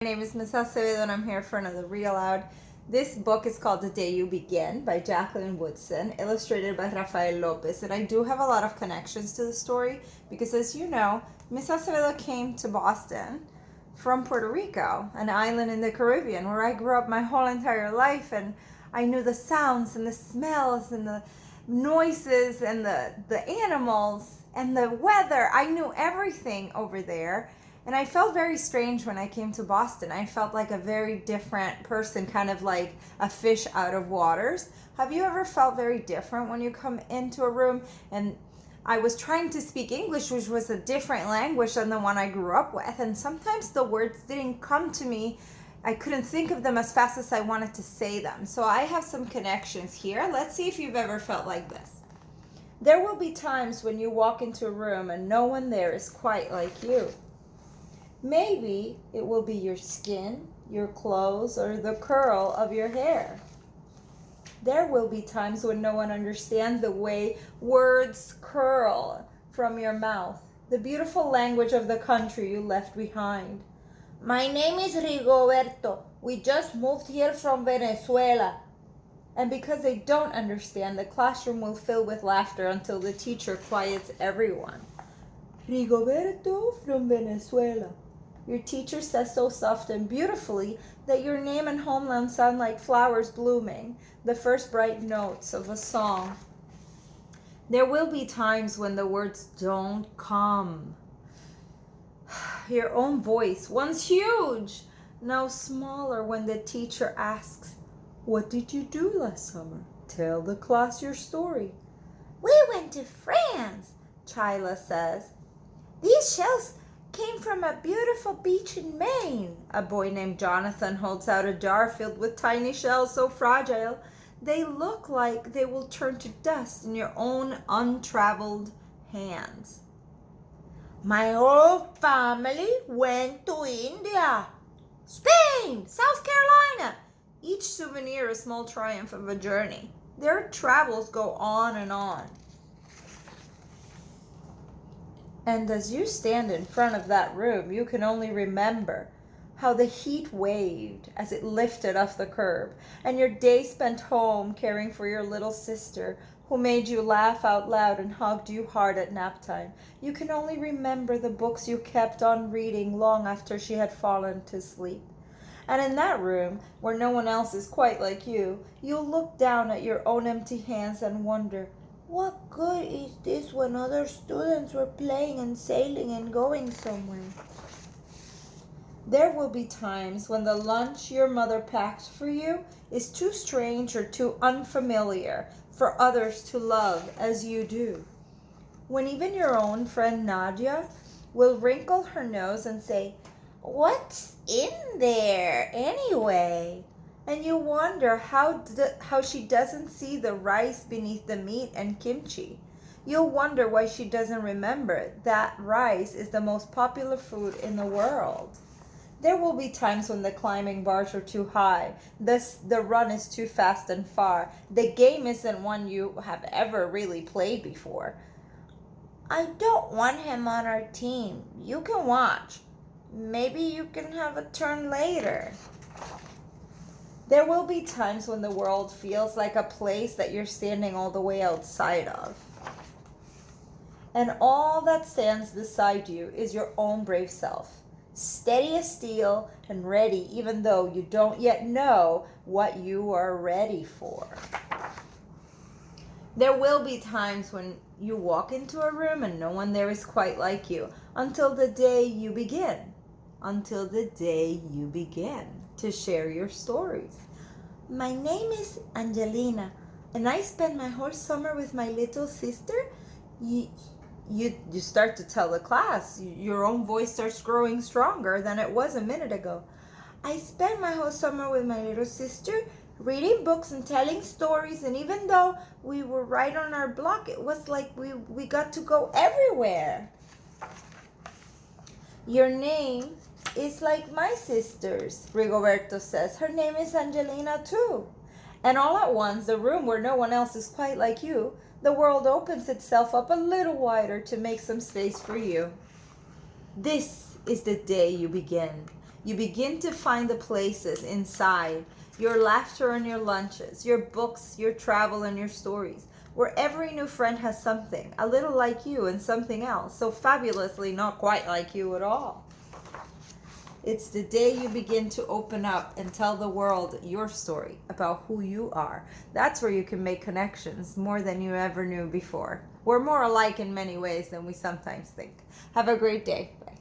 My name is Miss Acevedo and I'm here for another Read Aloud. This book is called The Day You Begin by Jackeline Woodson, illustrated by Rafael Lopez. And I do have a lot of connections to the story because, as you know, Miss Acevedo came to Boston from Puerto Rico, an island in the Caribbean where I grew up my whole entire life, and I knew the sounds and the smells and the noises and the animals and the weather. I knew everything over there. And I felt very strange when I came to Boston. I felt like a very different person, kind of like a fish out of waters. Have you ever felt very different when you come into a room? And I was trying to speak English, which was a different language than the one I grew up with. And sometimes the words didn't come to me. I couldn't think of them as fast as I wanted to say them. So I have some connections here. Let's see if you've ever felt like this. There will be times when you walk into a room and no one there is quite like you. Maybe it will be your skin, your clothes, or the curl of your hair. There will be times when no one understands the way words curl from your mouth, the beautiful language of the country you left behind. My name is Rigoberto. We just moved here from Venezuela. And because they don't understand, the classroom will fill with laughter until the teacher quiets everyone. Rigoberto from Venezuela. Your teacher says so soft and beautifully that your name and homeland sound like flowers blooming, the first bright notes of a song. There will be times when the words don't come. Your own voice, once huge, now smaller when the teacher asks, "What did you do last summer? Tell the class your story." "We went to France," Chyla says. "These shells came from a beautiful beach in Maine." A boy named Jonathan holds out a jar filled with tiny shells so fragile they look like they will turn to dust in your own untraveled hands. "My whole family went to India, Spain, South Carolina." Each souvenir a small triumph of a journey. Their travels go on and on. And as you stand in front of that room, you can only remember how the heat waved as it lifted off the curb, and your day spent home caring for your little sister who made you laugh out loud and hugged you hard at nap time. You can only remember the books you kept on reading long after she had fallen to sleep. And in that room, where no one else is quite like you, you'll look down at your own empty hands and wonder, what good is this when other students were playing and sailing and going somewhere? There will be times when the lunch your mother packed for you is too strange or too unfamiliar for others to love as you do. When even your own friend Nadia will wrinkle her nose and say, "What's in there anyway?" And you wonder how she doesn't see the rice beneath the meat and kimchi. You'll wonder why she doesn't remember that rice is the most popular food in the world. There will be times when the climbing bars are too high, the run is too fast and far, the game isn't one you have ever really played before. "I don't want him on our team. You can watch. Maybe you can have a turn later." There will be times when the world feels like a place that you're standing all the way outside of. And all that stands beside you is your own brave self, steady as steel and ready even though you don't yet know what you are ready for. There will be times when you walk into a room and no one there is quite like you until the day you begin. Until the day you begin to share your stories. "My name is Angelina, and I spent my whole summer with my little sister." You start to tell the class. Your own voice starts growing stronger than it was a minute ago. "I spent my whole summer with my little sister, reading books and telling stories, and even though we were right on our block, it was like we got to go everywhere." "Your name is like my sister's," Rigoberto says. "Her name is Angelina too." And all at once, the room where no one else is quite like you, the world opens itself up a little wider to make some space for you. This is the day you begin. You begin to find the places inside your laughter and your lunches, your books, your travel, and your stories, where every new friend has something, a little like you and something else, so fabulously not quite like you at all. It's the day you begin to open up and tell the world your story about who you are. That's where you can make connections more than you ever knew before. We're more alike in many ways than we sometimes think. Have a great day. Bye.